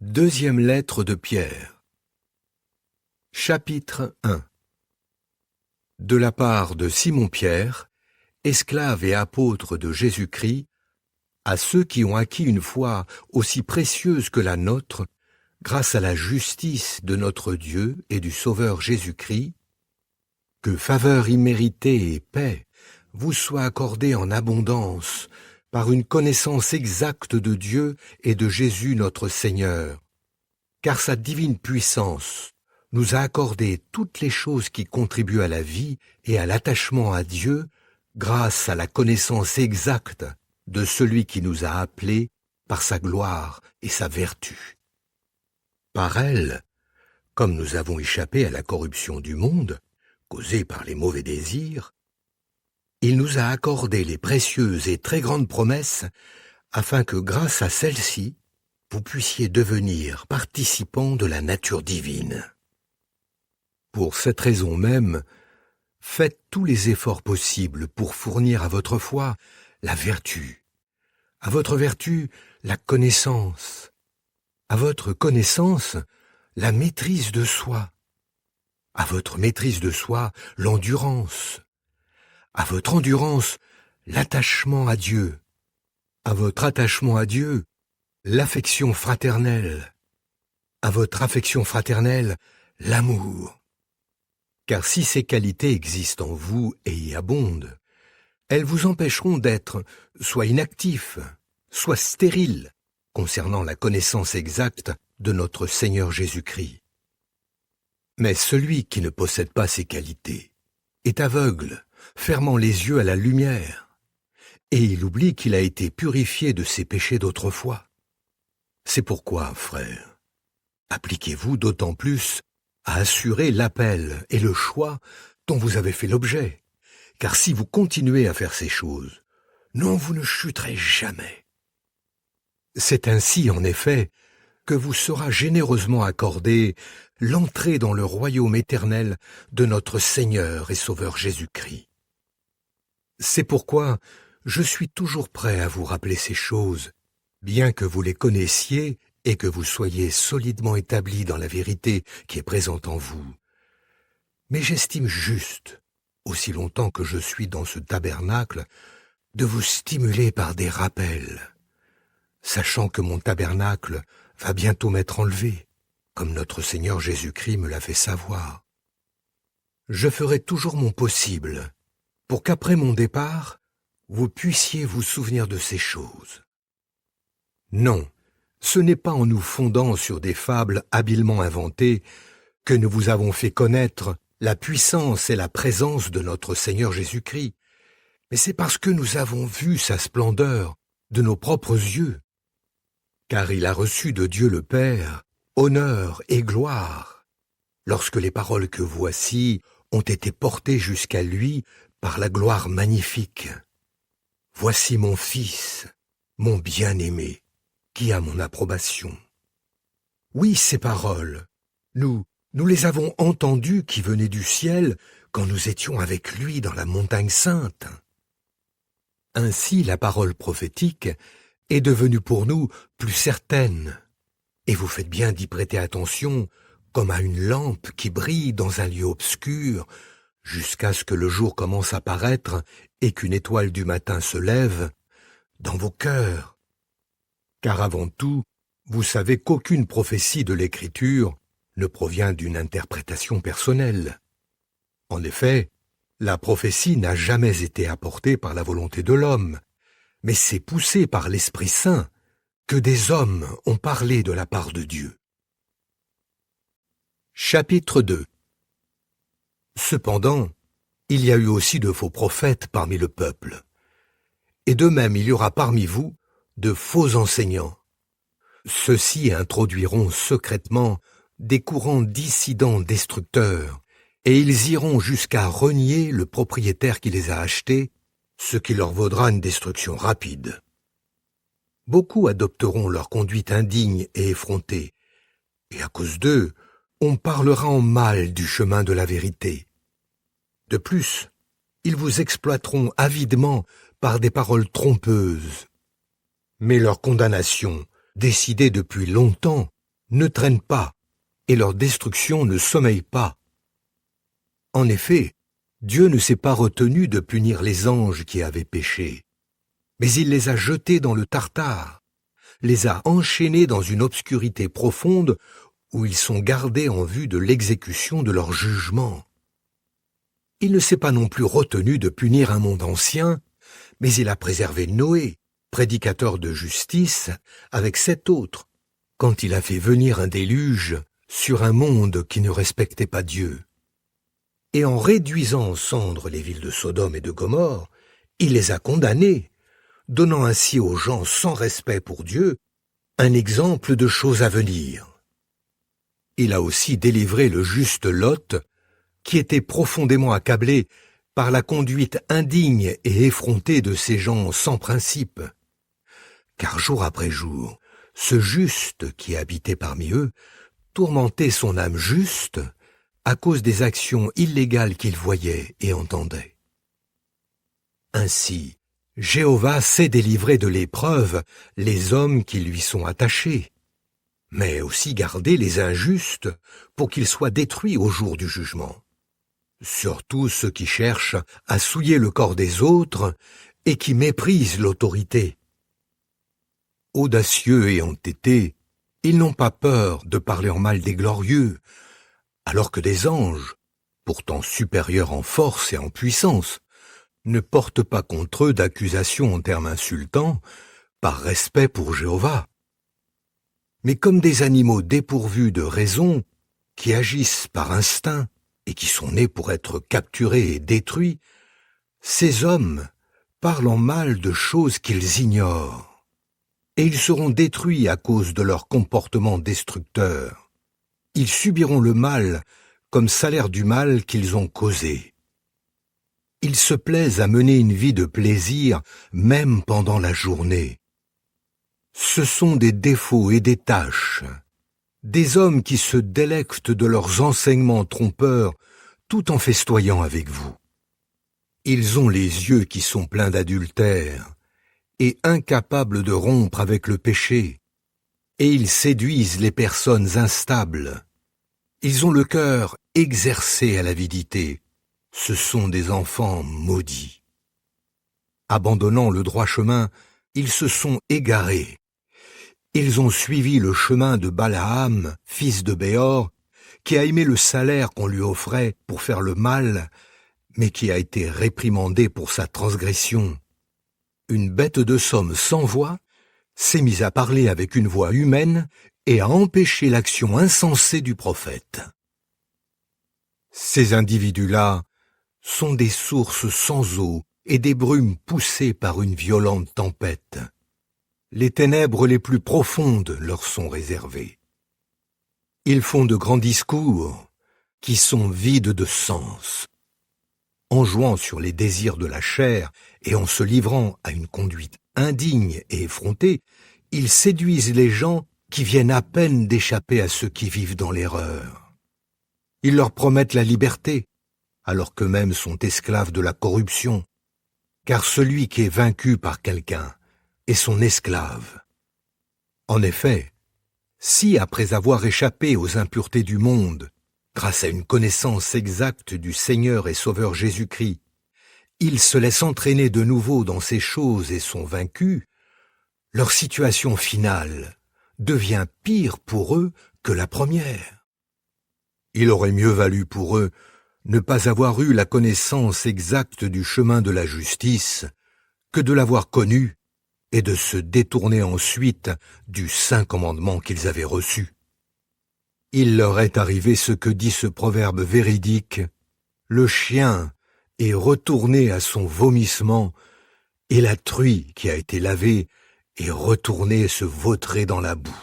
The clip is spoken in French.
Deuxième lettre de Pierre. Chapitre 1. De la part de Simon-Pierre, esclave et apôtre de Jésus-Christ, à ceux qui ont acquis une foi aussi précieuse que la nôtre, grâce à la justice de notre Dieu et du Sauveur Jésus-Christ, que faveur imméritée et paix vous soient accordées en abondance par une connaissance exacte de Dieu et de Jésus notre Seigneur, car sa divine puissance nous a accordé toutes les choses qui contribuent à la vie et à l'attachement à Dieu grâce à la connaissance exacte de celui qui nous a appelés par sa gloire et sa vertu. Par elle, comme nous avons échappé à la corruption du monde, causée par les mauvais désirs, il nous a accordé les précieuses et très grandes promesses afin que grâce à celles-ci, vous puissiez devenir participants de la nature divine. Pour cette raison même, faites tous les efforts possibles pour fournir à votre foi la vertu, à votre vertu la connaissance, à votre connaissance la maîtrise de soi, à votre maîtrise de soi l'endurance, à votre endurance l'attachement à Dieu, à votre attachement à Dieu l'affection fraternelle, à votre affection fraternelle l'amour. Car si ces qualités existent en vous et y abondent, elles vous empêcheront d'être soit inactifs, soit stériles concernant la connaissance exacte de notre Seigneur Jésus-Christ. Mais celui qui ne possède pas ces qualités est aveugle, fermant les yeux à la lumière, et il oublie qu'il a été purifié de ses péchés d'autrefois. C'est pourquoi, frères, appliquez-vous d'autant plus à assurer l'appel et le choix dont vous avez fait l'objet, car si vous continuez à faire ces choses, non, vous ne chuterez jamais. C'est ainsi, en effet, que vous sera généreusement accordée l'entrée dans le royaume éternel de notre Seigneur et Sauveur Jésus-Christ. C'est pourquoi je suis toujours prêt à vous rappeler ces choses, bien que vous les connaissiez et que vous soyez solidement établis dans la vérité qui est présente en vous. Mais j'estime juste, aussi longtemps que je suis dans ce tabernacle, de vous stimuler par des rappels, sachant que mon tabernacle va bientôt m'être enlevé, comme notre Seigneur Jésus-Christ me l'a fait savoir. Je ferai toujours mon possible pour qu'après mon départ, vous puissiez vous souvenir de ces choses. Non, ce n'est pas en nous fondant sur des fables habilement inventées que nous vous avons fait connaître la puissance et la présence de notre Seigneur Jésus-Christ, mais c'est parce que nous avons vu sa splendeur de nos propres yeux, car il a reçu de Dieu le Père honneur et gloire, lorsque les paroles que voici ont été portées jusqu'à lui par la gloire magnifique. Voici mon Fils, mon bien-aimé, qui a mon approbation. Oui, ces paroles, nous les avons entendues qui venaient du ciel quand nous étions avec lui dans la montagne sainte. Ainsi, la parole prophétique est devenue pour nous plus certaine, et vous faites bien d'y prêter attention comme à une lampe qui brille dans un lieu obscur jusqu'à ce que le jour commence à paraître et qu'une étoile du matin se lève dans vos cœurs. Car avant tout, vous savez qu'aucune prophétie de l'Écriture ne provient d'une interprétation personnelle. En effet, la prophétie n'a jamais été apportée par la volonté de l'homme, mais c'est poussé par l'Esprit Saint que des hommes ont parlé de la part de Dieu. Chapitre 2. Cependant, il y a eu aussi de faux prophètes parmi le peuple, et de même il y aura parmi vous de faux enseignants. Ceux-ci introduiront secrètement des courants dissidents destructeurs, et ils iront jusqu'à renier le propriétaire qui les a achetés, ce qui leur vaudra une destruction rapide. Beaucoup adopteront leur conduite indigne et effrontée, et à cause d'eux, on parlera en mal du chemin de la vérité. De plus, ils vous exploiteront avidement par des paroles trompeuses. Mais leur condamnation, décidée depuis longtemps, ne traînent pas, et leur destruction ne sommeille pas. En effet, Dieu ne s'est pas retenu de punir les anges qui avaient péché, mais il les a jetés dans le Tartare, les a enchaînés dans une obscurité profonde où ils sont gardés en vue de l'exécution de leur jugement. Il ne s'est pas non plus retenu de punir un monde ancien, mais il a préservé Noé, prédicateur de justice, avec 7 autres, quand il a fait venir un déluge sur un monde qui ne respectait pas Dieu. Et en réduisant en cendres les villes de Sodome et de Gomorrhe, il les a condamnées, donnant ainsi aux gens sans respect pour Dieu un exemple de choses à venir. Il a aussi délivré le juste Lot, qui était profondément accablé par la conduite indigne et effrontée de ces gens sans principe. Car jour après jour, ce juste qui habitait parmi eux tourmentait son âme juste à cause des actions illégales qu'il voyait et entendait. Ainsi, Jéhovah sait délivrer de l'épreuve les hommes qui lui sont attachés, mais aussi garder les injustes pour qu'ils soient détruits au jour du jugement. Surtout ceux qui cherchent à souiller le corps des autres et qui méprisent l'autorité. Audacieux et entêtés, ils n'ont pas peur de parler en mal des glorieux, alors que des anges, pourtant supérieurs en force et en puissance, ne portent pas contre eux d'accusations en termes insultants, par respect pour Jéhovah. Mais comme des animaux dépourvus de raison, qui agissent par instinct et qui sont nés pour être capturés et détruits, ces hommes parlent en mal de choses qu'ils ignorent, et ils seront détruits à cause de leur comportement destructeur. Ils subiront le mal comme salaire du mal qu'ils ont causé. Ils se plaisent à mener une vie de plaisir même pendant la journée. Ce sont des défauts et des tâches, des hommes qui se délectent de leurs enseignements trompeurs tout en festoyant avec vous. Ils ont les yeux qui sont pleins d'adultère et incapables de rompre avec le péché, et ils séduisent les personnes instables. Ils ont le cœur exercé à l'avidité. Ce sont des enfants maudits. Abandonnant le droit chemin, ils se sont égarés. Ils ont suivi le chemin de Balaam, fils de Béor, qui a aimé le salaire qu'on lui offrait pour faire le mal, mais qui a été réprimandé pour sa transgression. Une bête de somme sans voix s'est mise à parler avec une voix humaine et à empêcher l'action insensée du prophète. Ces individus-là sont des sources sans eau et des brumes poussées par une violente tempête. Les ténèbres les plus profondes leur sont réservées. Ils font de grands discours qui sont vides de sens. En jouant sur les désirs de la chair et en se livrant à une conduite indigne et effrontée, ils séduisent les gens qui viennent à peine d'échapper à ceux qui vivent dans l'erreur. Ils leur promettent la liberté, alors qu'eux-mêmes sont esclaves de la corruption, car celui qui est vaincu par quelqu'un est son esclave. En effet, si après avoir échappé aux impuretés du monde, grâce à une connaissance exacte du Seigneur et Sauveur Jésus-Christ, ils se laissent entraîner de nouveau dans ces choses et sont vaincus, leur situation finale devient pire pour eux que la première. Il aurait mieux valu pour eux ne pas avoir eu la connaissance exacte du chemin de la justice que de l'avoir connu et de se détourner ensuite du saint commandement qu'ils avaient reçu. Il leur est arrivé ce que dit ce proverbe véridique: le chien est retourné à son vomissement, et la truie qui a été lavée est retournée se vautrer dans la boue.